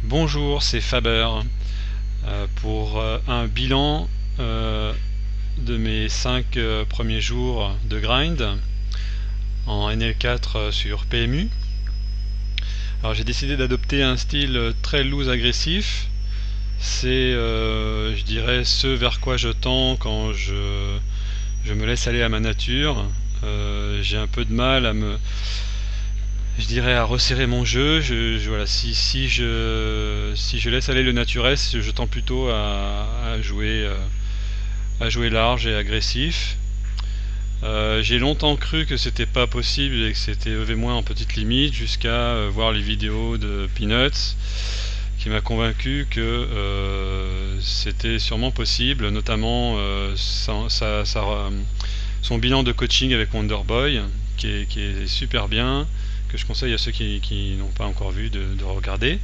Bonjour, c'est Faber pour un bilan de mes 5 premiers jours de grind en NL4 sur PMU. Alors j'ai décidé d'adopter un style très loose agressif. C'est je dirais ce vers quoi je tends quand je me laisse aller à ma nature. J'ai un peu de mal je dirais à resserrer mon jeu. Voilà, si je laisse aller le naturel, je tends plutôt à jouer large et agressif. J'ai longtemps cru que c'était pas possible et que c'était EV- en petite limite jusqu'à voir les vidéos de Peanuts qui m'a convaincu que c'était sûrement possible, notamment son bilan de coaching avec Wonderboy qui est super bien, que je conseille à ceux qui n'ont pas encore vu de regarder.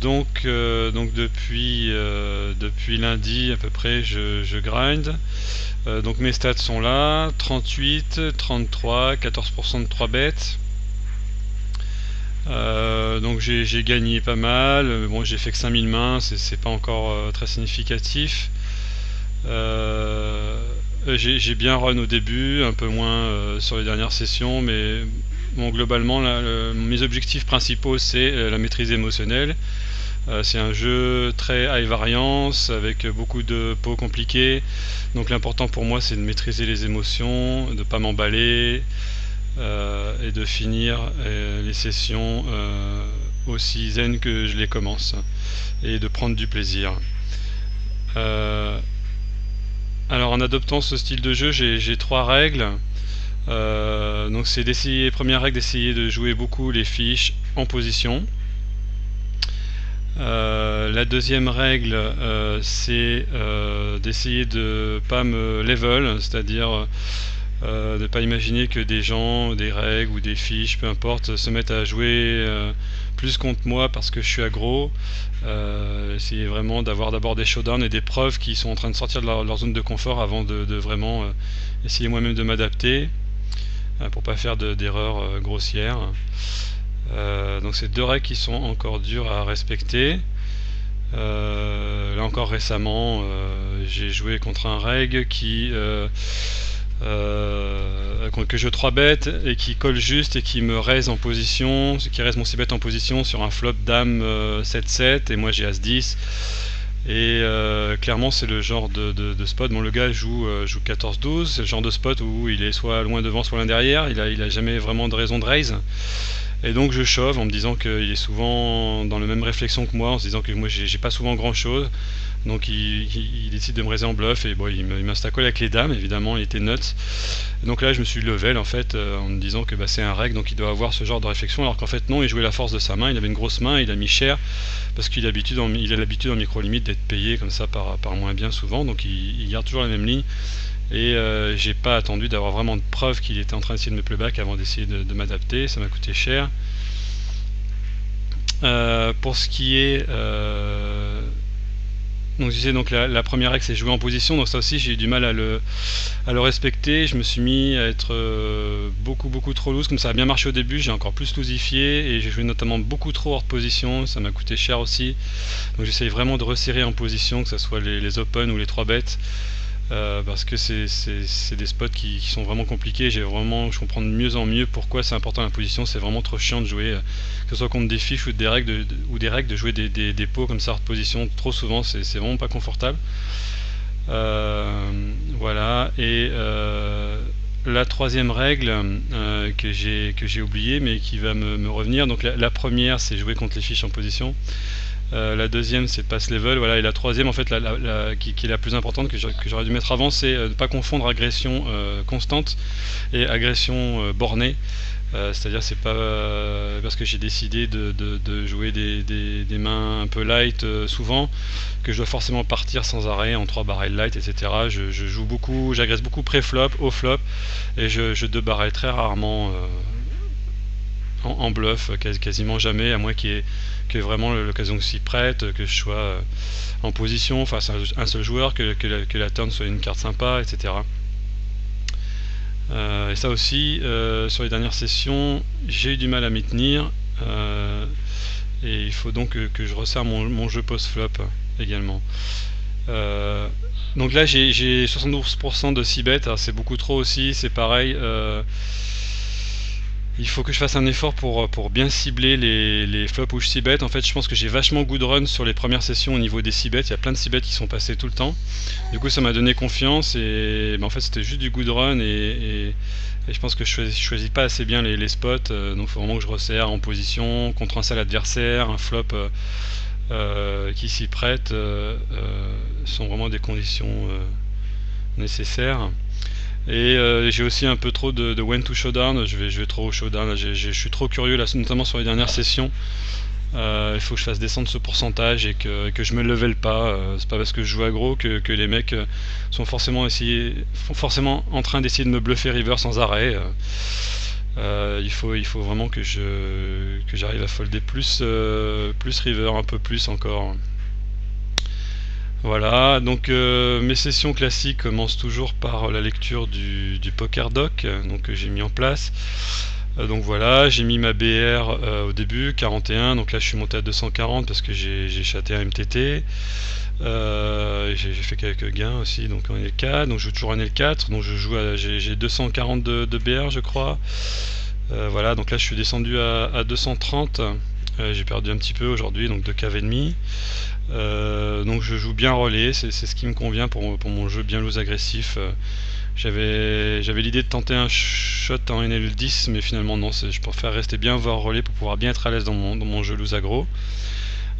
Donc depuis lundi à peu près je grind. Donc mes stats sont là, 38, 33, 14% de 3 bêtes. Donc j'ai gagné pas mal, mais bon j'ai fait que 5000 mains, c'est pas encore très significatif. J'ai bien run au début, un peu moins sur les dernières sessions, mais bon, globalement là, mes objectifs principaux c'est la maîtrise émotionnelle. C'est un jeu très high variance avec beaucoup de pots compliqués, donc l'important pour moi c'est de maîtriser les émotions, de ne pas m'emballer et de finir les sessions aussi zen que je les commence et de prendre du plaisir. Alors en adoptant ce style de jeu j'ai 3 règles. Donc c'est d'essayer, première règle, d'essayer de jouer beaucoup les fiches en position. La deuxième règle c'est d'essayer de pas me level, c'est-à-dire de ne pas imaginer que des gens, des règles ou des fiches, peu importe, se mettent à jouer plus contre moi parce que je suis aggro. Essayer vraiment d'avoir d'abord des showdowns et des preuves qui sont en train de sortir de leur zone de confort avant de vraiment essayer moi-même de m'adapter pour pas faire d'erreurs grossières. Donc c'est 2 règles qui sont encore dures à respecter. Là encore récemment j'ai joué contre un reg que je 3 bêtes et qui colle juste et qui me raise en position, qui raise mon 6 bêtes en position sur un flop dame 7-7 et moi j'ai as 10 et clairement c'est le genre de spot. Bon, le gars joue 14-12, c'est le genre de spot où il est soit loin devant soit loin derrière, il a jamais vraiment de raison de raise. Et donc je chauffe en me disant qu'il est souvent dans la même réflexion que moi, en se disant que moi j'ai pas souvent grand chose. Donc il décide de me raiser en bluff et bon, il m'instacole avec les dames, évidemment il était nuts. Et donc là je me suis level en fait en me disant que bah, c'est un reg, donc il doit avoir ce genre de réflexion, alors qu'en fait non, il jouait la force de sa main, il avait une grosse main, il a mis cher parce qu'il a l'habitude en micro limite d'être payé comme ça par moins bien souvent, donc il garde toujours la même ligne. Et j'ai pas attendu d'avoir vraiment de preuves qu'il était en train d'essayer de me playback avant d'essayer de m'adapter, ça m'a coûté cher. Pour ce qui est donc je disais, donc la première règle c'est jouer en position, donc ça aussi j'ai eu du mal à le respecter. Je me suis mis à être beaucoup trop loose, comme ça a bien marché au début, j'ai encore plus loosifié et j'ai joué notamment beaucoup trop hors de position, ça m'a coûté cher aussi. Donc j'essaye vraiment de resserrer en position, que ce soit les open ou les 3 bêtes. Parce que c'est des spots qui sont vraiment compliqués. Je comprends de mieux en mieux pourquoi c'est important la position. C'est vraiment trop chiant de jouer, que ce soit contre des fiches ou des règles, de jouer des pots comme ça hors de position. Trop souvent, c'est vraiment pas confortable. Voilà. Et la troisième règle que j'ai oubliée mais qui va me revenir. Donc la première, c'est jouer contre les fiches en position. La deuxième c'est pass level, voilà, et la troisième en fait qui est la plus importante que j'aurais dû mettre avant, c'est ne pas confondre agression constante et agression bornée. C'est-à-dire c'est pas parce que j'ai décidé de jouer des mains un peu light souvent que je dois forcément partir sans arrêt en 3 barrels light, etc. Je joue beaucoup, j'agresse beaucoup pré-flop, au flop, et je 2 barrels très rarement en bluff, quasiment jamais, à moins qu'il y ait vraiment l'occasion s'y prête, que je sois en position face à un seul joueur, que la turn soit une carte sympa, etc. Et ça aussi, sur les dernières sessions, j'ai eu du mal à m'y tenir. Et il faut donc que je resserre mon jeu post-flop également. Donc là j'ai 72% de 6 bêtes, c'est beaucoup trop aussi, c'est pareil. Il faut que je fasse un effort pour bien cibler les flops où je 6 bet. En fait, je pense que j'ai vachement good run sur les premières sessions au niveau des 6 bet. Il y a plein de 6 bet qui sont passés tout le temps. Du coup, ça m'a donné confiance et en fait, c'était juste du good run et je pense que je choisis pas assez bien les spots. Donc, il faut vraiment que je resserre en position contre un seul adversaire, un flop qui s'y prête. Sont vraiment des conditions nécessaires. Et j'ai aussi un peu trop de when to showdown, je vais trop au showdown, je suis trop curieux là, notamment sur les dernières sessions. Il faut que je fasse descendre ce pourcentage et que je me level pas. C'est pas parce que je joue aggro que les mecs sont forcément en train d'essayer de me bluffer river sans arrêt. Il faut vraiment que j'arrive à folder plus river, un peu plus encore. Voilà, donc mes sessions classiques commencent toujours par la lecture du poker doc que j'ai mis en place. Donc voilà, j'ai mis ma BR au début, 41, donc là je suis monté à 240 parce que j'ai chaté un MTT. J'ai fait quelques gains aussi donc en L4, donc je joue toujours en L4, donc j'ai 240 de BR je crois. Voilà, donc là je suis descendu à 230. J'ai perdu un petit peu aujourd'hui, donc 2 cave et demi. Donc je joue bien relais, c'est ce qui me convient pour mon jeu bien loose agressif. J'avais l'idée de tenter un shot en NL10, mais finalement non, je préfère rester bien voir relais pour pouvoir bien être à l'aise dans mon jeu loose aggro.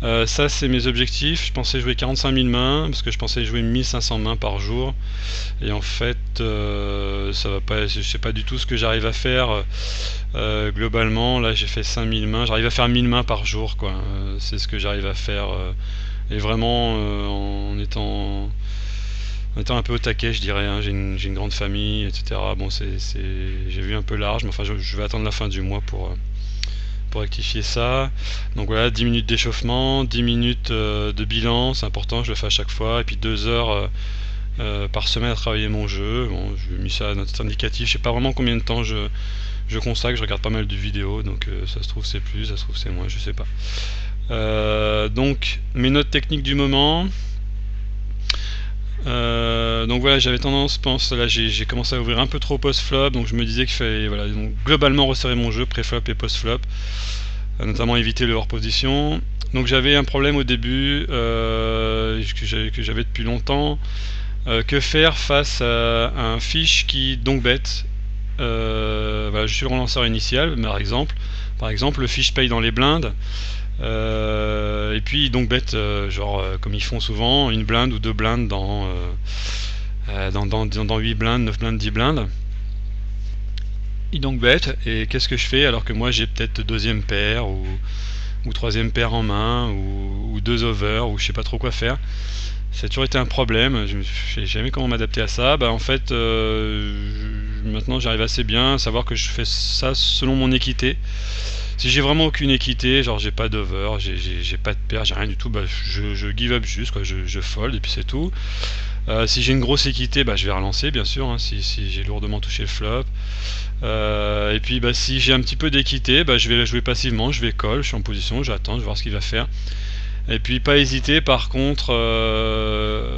Ça c'est mes objectifs. Je pensais jouer 45 000 mains parce que je pensais jouer 1500 mains par jour et en fait ça va pas, je sais pas du tout ce que j'arrive à faire. Globalement là j'ai fait 5000 mains, j'arrive à faire 1000 mains par jour quoi. C'est ce que j'arrive à faire et vraiment en étant un peu au taquet je dirais, hein. J'ai une grande famille etc. Bon j'ai vu un peu large mais enfin je vais attendre la fin du mois pour rectifier ça. Donc voilà, 10 minutes d'échauffement, 10 minutes de bilan, c'est important, je le fais à chaque fois, et puis 2 heures par semaine à travailler mon jeu. Bon, j'ai mis ça à notre indicatif, je sais pas vraiment combien de temps je consacre, je regarde pas mal de vidéos, donc ça se trouve c'est plus, ça se trouve c'est moins, je sais pas. Donc mes notes techniques du moment. Donc voilà, j'avais tendance, je pense, là j'ai commencé à ouvrir un peu trop post-flop, donc je me disais qu'il fallait voilà, donc, globalement resserrer mon jeu pré-flop et post-flop, notamment éviter le hors-position. Donc j'avais un problème au début que j'avais depuis longtemps. Que faire face à un fiche qui donc bête. Voilà, je suis le relanceur initial par exemple le fiche paye dans les blindes. Et puis donc bête comme ils font souvent une blinde ou deux blindes dans 8 blindes, 9 blindes, 10 blindes. Il donc bête et qu'est-ce que je fais alors que moi j'ai peut-être deuxième paire ou troisième paire en main ou deux over ou je sais pas trop quoi faire. Ça a toujours été un problème, je ne sais jamais comment m'adapter à ça. En fait maintenant j'arrive assez bien à savoir que je fais ça selon mon équité. Si j'ai vraiment aucune équité, genre j'ai pas d'over, j'ai pas de paire, j'ai rien du tout, je give up juste, quoi, je fold et puis c'est tout. Si j'ai une grosse équité, je vais relancer bien sûr, hein, si j'ai lourdement touché le flop. Et puis si j'ai un petit peu d'équité, je vais la jouer passivement, je vais call, je suis en position, j'attends, je vais voir ce qu'il va faire. Et puis pas hésiter par contre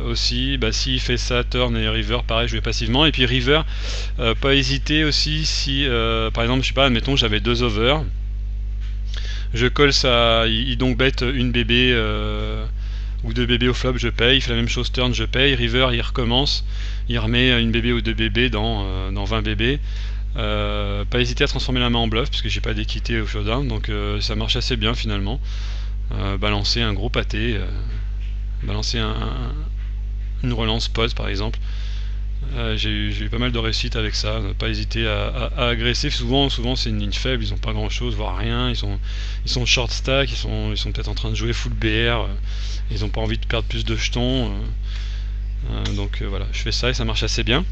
aussi, s'il fait ça, turn et river, pareil je vais passivement. Et puis river, pas hésiter aussi si par exemple je sais pas, admettons j'avais deux over. Je colle ça, il donc bet une bébé ou deux bébés au flop, je paye, il fait la même chose turn, je paye, river il recommence, il remet une bébé ou deux bébés dans 20 bébés. Pas hésiter à transformer la main en bluff parce que j'ai pas d'équité au showdown, donc ça marche assez bien finalement. Balancer un gros pâté, balancer une relance pause par exemple. J'ai eu pas mal de réussite avec ça, ne pas hésiter à agresser. Souvent c'est une ligne faible, ils ont pas grand chose, voire rien, ils sont short stack, ils sont peut-être en train de jouer full BR, ils ont pas envie de perdre plus de jetons, donc voilà, je fais ça et ça marche assez bien.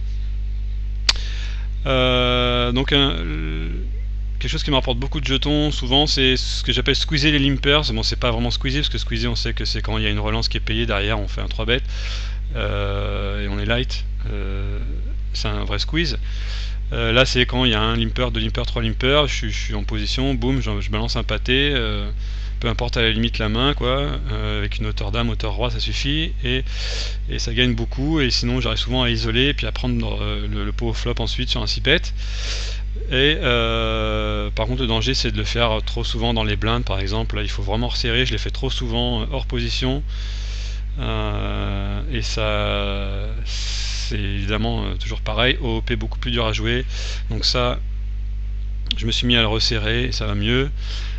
Donc quelque chose qui me rapporte beaucoup de jetons souvent, c'est ce que j'appelle squeezer les limpers. Bon, c'est pas vraiment squeezer parce que squeezer on sait que c'est quand il y a une relance qui est payée derrière, on fait un 3 bet et on est light, c'est un vrai squeeze. Là c'est quand il y a un limper, deux limpers, trois limpers, je suis en position, boum, je balance un pâté, peu importe à la limite la main quoi, avec une hauteur dame, hauteur roi ça suffit, et ça gagne beaucoup, et sinon j'arrive souvent à isoler et puis à prendre le pot au flop ensuite sur un 6-bet. Et par contre le danger c'est de le faire trop souvent dans les blindes par exemple, là il faut vraiment resserrer, je l'ai fait trop souvent hors position, et ça c'est évidemment toujours pareil, OOP beaucoup plus dur à jouer, donc ça je me suis mis à le resserrer et ça va mieux.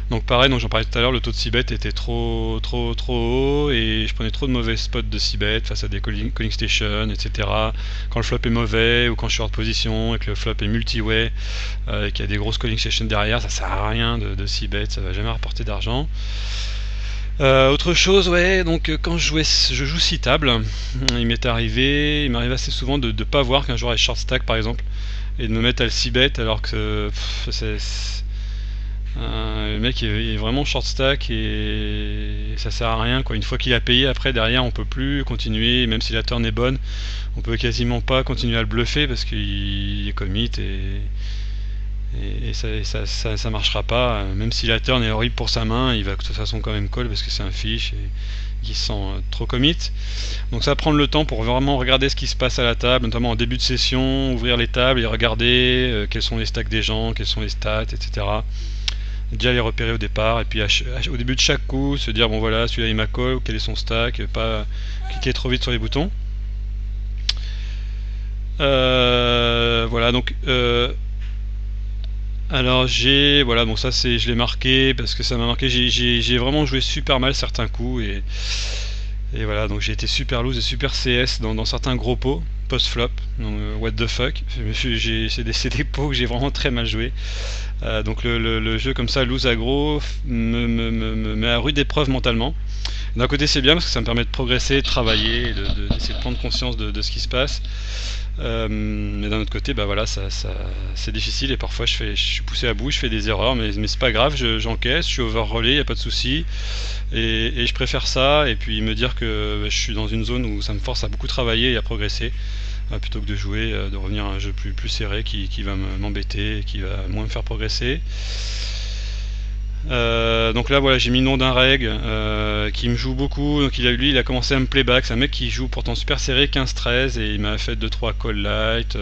Donc pareil, donc j'en parlais tout à l'heure, le taux de 6-bet était trop haut et je prenais trop de mauvais spots de 6-bet face à des calling stations, etc. Quand le flop est mauvais ou quand je suis hors de position et que le flop est multi-way et qu'il y a des grosses calling stations derrière, ça sert à rien de 6-bet, ça va jamais rapporter d'argent. Autre chose, ouais, donc quand je joue 6 tables, il m'arrive assez souvent de pas voir qu'un joueur est short stack par exemple, et de me mettre à le 6-bet alors que le mec est vraiment short stack et ça sert à rien quoi. Une fois qu'il a payé, après derrière on peut plus continuer, même si la turn est bonne, on peut quasiment pas continuer à le bluffer parce qu'il est commit et ça marchera pas. Même si la turn est horrible pour sa main, il va de toute façon quand même call parce que c'est un fish et qui se sent trop commit. Donc ça va prendre le temps pour vraiment regarder ce qui se passe à la table, notamment en début de session, ouvrir les tables et regarder quels sont les stacks des gens, quelles sont les stats, etc. Déjà les repérer au départ, et puis au début de chaque coup se dire bon voilà, celui-là il m'a call, quel est son stack, pas cliquer trop vite sur les boutons. Voilà, donc alors voilà, bon ça c'est, je l'ai marqué parce que ça m'a marqué, j'ai vraiment joué super mal certains coups, et voilà, donc j'ai été super loose et super CS dans certains gros pots post-flop, donc what the fuck, c'est des pots que j'ai vraiment très mal joué. Donc le jeu comme ça, loose aggro, me met à rude épreuve mentalement. D'un côté c'est bien parce que ça me permet de progresser, de travailler, d'essayer de prendre conscience de ce qui se passe. Mais d'un autre côté, bah voilà, c'est difficile et parfois je suis poussé à bout, je fais des erreurs, mais c'est pas grave, j'encaisse, je suis over-relay, y a pas de souci, et je préfère ça, et puis me dire que je suis dans une zone où ça me force à beaucoup travailler et à progresser, plutôt que de jouer, de revenir à un jeu plus serré qui va m'embêter et qui va moins me faire progresser. Donc là voilà, j'ai mis le nom d'un reg qui me joue beaucoup, donc lui il a commencé à me playback, c'est un mec qui joue pourtant super serré, 15-13, et il m'a fait 2-3 call light,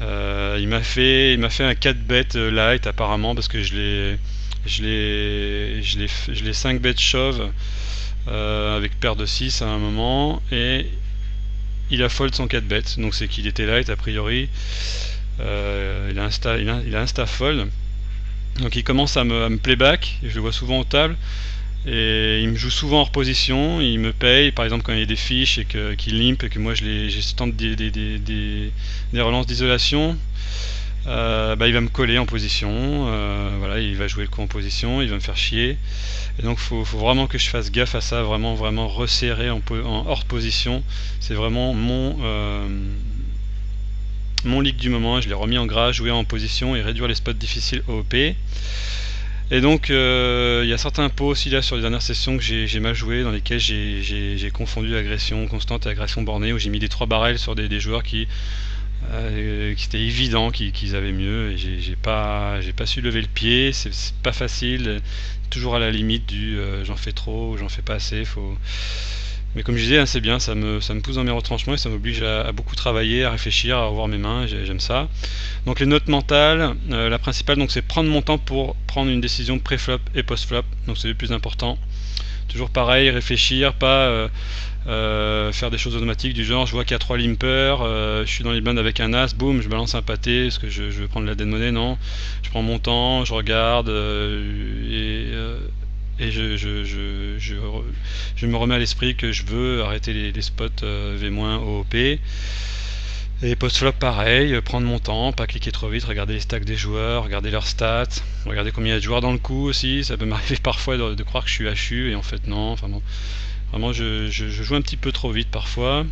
il m'a fait un 4 bet light apparemment parce que je l'ai 5 bet shove avec paire de 6 à un moment, et il a fold son 4 bet, donc c'est qu'il était light a priori. Il a insta fold. Donc il commence à me playback, je le vois souvent aux tables, et il me joue souvent hors position, il me paye, par exemple quand il y a des fiches et qu'il limp et que moi j'ai tente des relances d'isolation, il va me coller en position, voilà, il va jouer le coup en position, il va me faire chier, et donc faut vraiment que je fasse gaffe à ça, vraiment resserrer en hors position, c'est vraiment mon league du moment, je l'ai remis en gras, jouer en position et réduire les spots difficiles OOP. Et donc il y a certains pots aussi là sur les dernières sessions que j'ai mal joué, dans lesquels j'ai confondu agression constante et agression bornée, où j'ai mis des 3 barrels sur des joueurs qui c'était évident qu'ils avaient mieux, et j'ai pas su lever le pied, c'est pas facile, toujours à la limite du j'en fais trop ou j'en fais pas assez, mais comme je disais, hein, c'est bien, ça me pousse dans mes retranchements et ça m'oblige à beaucoup travailler, à réfléchir, à revoir mes mains, j'aime ça. Donc les notes mentales, la principale donc c'est prendre mon temps pour prendre une décision pré-flop et post-flop, donc c'est le plus important. Toujours pareil, réfléchir, pas faire des choses automatiques du genre je vois qu'il y a 3 limpers, je suis dans les blindes avec un as, boum, je balance un pâté, est-ce que je veux prendre la dead money? Non, je prends mon temps, je regarde, et je me remets à l'esprit que je veux arrêter les spots V- OOP. Et post-flop pareil, prendre mon temps, pas cliquer trop vite, regarder les stacks des joueurs, regarder leurs stats, regarder combien il y a de joueurs dans le coup aussi, ça peut m'arriver parfois de croire que je suis HU et en fait non, enfin bon, vraiment je joue un petit peu trop vite parfois.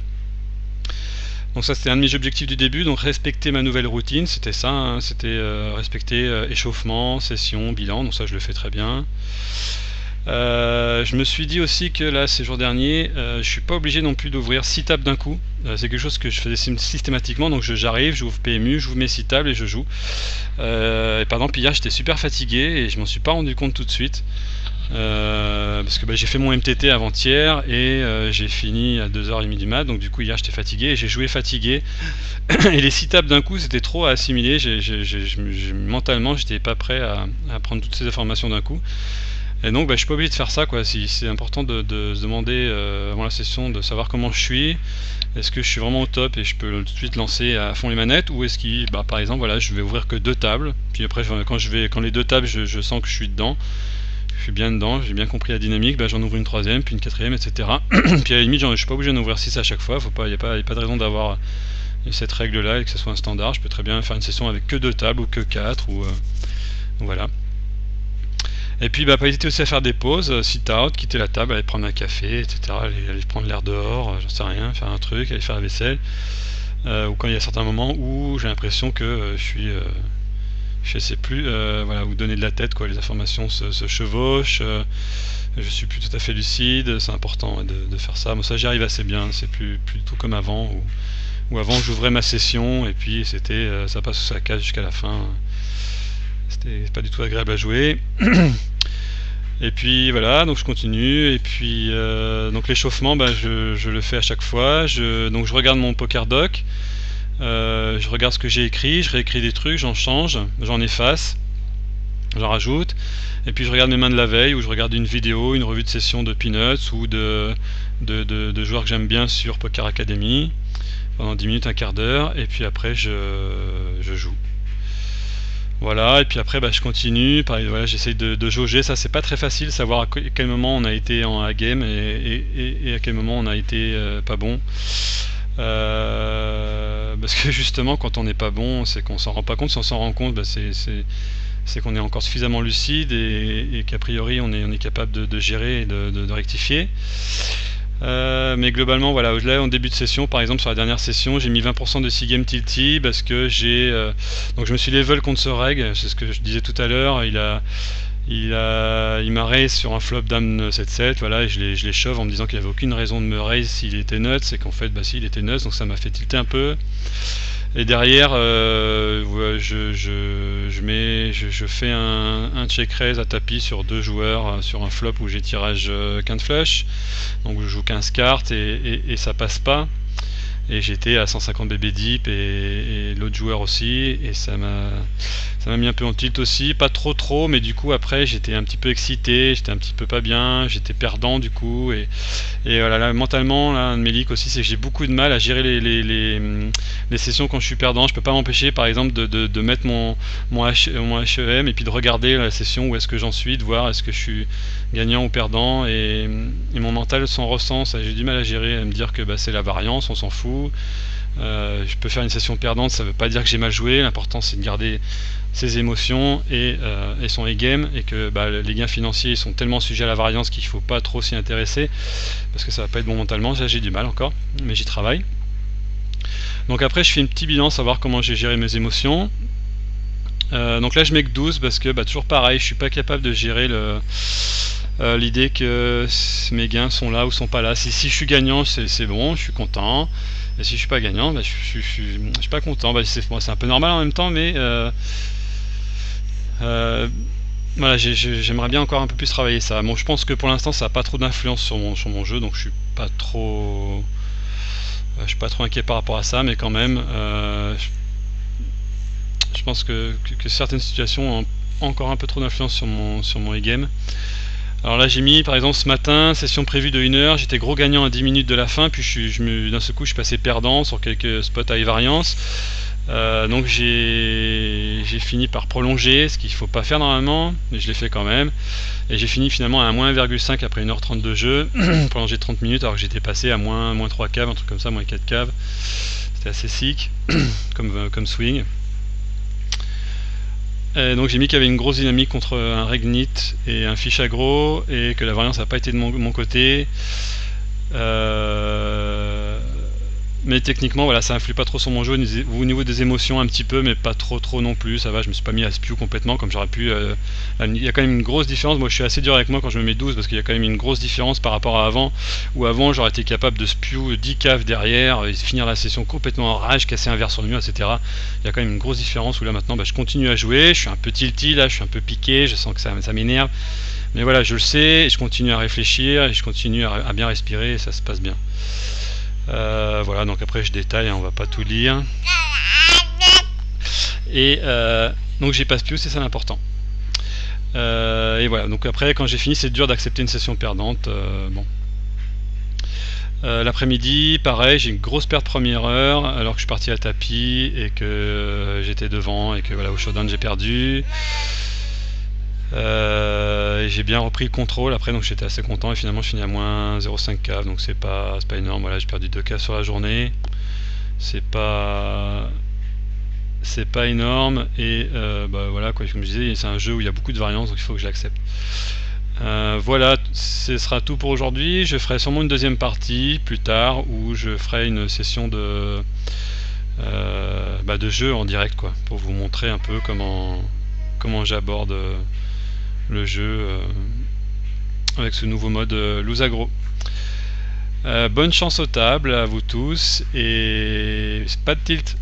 Donc ça c'était un de mes objectifs du début, donc respecter ma nouvelle routine, c'était ça, hein, c'était respecter échauffement, session, bilan, donc ça je le fais très bien. Je me suis dit aussi que là ces jours derniers je suis pas obligé non plus d'ouvrir 6 tables d'un coup, c'est quelque chose que je faisais systématiquement, donc j'arrive, j'ouvre PMU, j'ouvre mes 6 tables et je joue, et par exemple hier j'étais super fatigué et je m'en suis pas rendu compte tout de suite, parce que j'ai fait mon MTT avant-hier et j'ai fini à 2h30 du mat, donc du coup hier j'étais fatigué et j'ai joué fatigué et les 6 tables d'un coup c'était trop à assimiler, mentalement j'étais pas prêt à prendre toutes ces informations d'un coup. Et donc je suis pas obligé de faire ça quoi. C'est important de se demander avant la session de savoir comment je suis. Est-ce que je suis vraiment au top et je peux tout de suite lancer à fond les manettes, ou est-ce qu'il par exemple voilà, je vais ouvrir que 2 tables, puis après quand les 2 tables je sens que je suis dedans, je suis bien dedans, j'ai bien compris la dynamique, j'en ouvre une 3ème, puis une 4ème, etc. Puis à la limite je suis pas obligé d'en ouvrir 6 à chaque fois, il n'y a pas de raison d'avoir cette règle là et que ce soit un standard. Je peux très bien faire une session avec que 2 tables ou que 4 ou voilà. Et puis pas hésiter aussi à faire des pauses, sit out, quitter la table, aller prendre un café, etc. Aller prendre l'air dehors, j'en sais rien, faire un truc, aller faire la vaisselle. Ou quand il y a certains moments où j'ai l'impression que je sais plus, voilà, où donner de la tête, quoi, les informations se chevauchent, je suis plus tout à fait lucide, c'est important de faire ça. Moi ça j'y arrive assez bien, c'est plus du tout comme avant, où avant j'ouvrais ma session et puis c'était ça passe ou ça casse jusqu'à la fin. C'était pas du tout agréable à jouer. Et puis voilà, donc je continue, et puis donc l'échauffement, je le fais à chaque fois. Donc je regarde mon poker doc, je regarde ce que j'ai écrit, je réécris des trucs, j'en change, j'en efface, j'en rajoute, et puis je regarde mes mains de la veille, ou je regarde une vidéo, une revue de session de Peanuts ou de joueurs que j'aime bien sur Poker Academy pendant 10 minutes, un quart d'heure, et puis après je joue. Voilà, et puis après je continue, voilà, j'essaye de jauger, ça c'est pas très facile, savoir à quel moment on a été en A-game et à quel moment on a été pas bon. Parce que justement quand on n'est pas bon, c'est qu'on s'en rend pas compte. Si on s'en rend compte, c'est qu'on est encore suffisamment lucide et qu'a priori on est capable de gérer et de rectifier. Mais globalement voilà, là en début de session, par exemple sur la dernière session, j'ai mis 20% de 6 games tilty parce que donc je me suis level contre ce reg, c'est ce que je disais tout à l'heure. Il m'a raise sur un flop dame 7-7, voilà, et je l'ai shove en me disant qu'il n'y avait aucune raison de me raise s'il était nuts, et qu'en fait si il était nuts, donc ça m'a fait tilter un peu. Et derrière je fais un check raise à tapis sur 2 joueurs sur un flop où j'ai tirage quinte flush, donc je joue 15 cartes et ça passe pas, et j'étais à 150 BB deep et l'autre joueur aussi, et ça m'a mis un peu en tilt aussi, pas trop, mais du coup après j'étais un petit peu excité, j'étais un petit peu pas bien, j'étais perdant du coup, et voilà, là, mentalement là, un de mes leaks aussi, c'est que j'ai beaucoup de mal à gérer les sessions quand je suis perdant. Je peux pas m'empêcher par exemple de mettre mon HEM et puis de regarder la session où est-ce que j'en suis, de voir est-ce que je suis gagnant ou perdant, et mon mental s'en ressent, ça j'ai du mal à gérer, à me dire que c'est la variance, on s'en fout. Je peux faire une session perdante, ça veut pas dire que j'ai mal joué, l'important c'est de garder ses émotions et son e-game, et que les gains financiers sont tellement sujets à la variance qu'il faut pas trop s'y intéresser parce que ça va pas être bon mentalement. Ça j'ai du mal encore, mais j'y travaille. Donc après je fais un petit bilan, savoir comment j'ai géré mes émotions. Donc là je mets que 12 parce que toujours pareil, je suis pas capable de gérer l'idée que mes gains sont là ou sont pas là. Si je suis gagnant, c'est bon, je suis content. Et si je suis pas gagnant, je suis pas content. C'est un peu normal en même temps, mais voilà, j'aimerais bien encore un peu plus travailler ça. Bon, je pense que pour l'instant ça n'a pas trop d'influence sur mon jeu, donc je suis pas trop inquiet par rapport à ça, mais quand même je pense que certaines situations ont encore un peu trop d'influence sur mon e-game. Alors là j'ai mis par exemple ce matin, session prévue de 1 heure, j'étais gros gagnant à 10 minutes de la fin, puis d'un seul coup je suis passé perdant sur quelques spots à variance. Donc j'ai fini par prolonger, ce qu'il ne faut pas faire normalement, mais je l'ai fait quand même. Et j'ai fini finalement à moins 1,5 après 1h30 de jeu, prolongé 30 minutes alors que j'étais passé à moins 3 caves, un truc comme ça, moins 4 caves. C'était assez sick comme swing. Donc j'ai mis qu'il y avait une grosse dynamique contre un regnit et un fish aggro, et que la variance n'a pas été de mon côté. Mais techniquement, voilà, ça influe pas trop sur mon jeu au niveau des émotions un petit peu, mais pas trop non plus. Ça va, je me suis pas mis à spew complètement comme j'aurais pu. Il y a quand même une grosse différence. Moi, je suis assez dur avec moi quand je me mets 12 parce qu'il y a quand même une grosse différence par rapport à avant. Où avant, j'aurais été capable de spew 10 caves derrière, et finir la session complètement en rage, casser un verre sur le mur, etc. Il y a quand même une grosse différence où là maintenant, je continue à jouer. Je suis un peu tilty là, je suis un peu piqué, je sens que ça m'énerve. Mais voilà, je le sais, et je continue à réfléchir, et je continue à bien respirer, et ça se passe bien. Voilà, donc après je détaille, hein, on va pas tout lire. Et donc j'ai pas spew, c'est ça l'important. Et voilà, donc après quand j'ai fini, c'est dur d'accepter une session perdante. Bon. L'après-midi, pareil, j'ai une grosse perte première heure alors que je suis parti à tapis et que j'étais devant et que voilà, au showdown j'ai perdu. Et j'ai bien repris le contrôle après, donc j'étais assez content et finalement je finis à moins 0,5 cave, donc c'est pas énorme. Voilà, j'ai perdu 2 caves sur la journée, c'est pas énorme, et voilà quoi, comme je disais, c'est un jeu où il y a beaucoup de variances, donc il faut que je l'accepte. Voilà, ce sera tout pour aujourd'hui. Je ferai sûrement une deuxième partie plus tard où je ferai une session de jeu en direct quoi, pour vous montrer un peu comment j'aborde le jeu avec ce nouveau mode loose aggro. Bonne chance aux tables à vous tous, et pas de tilt.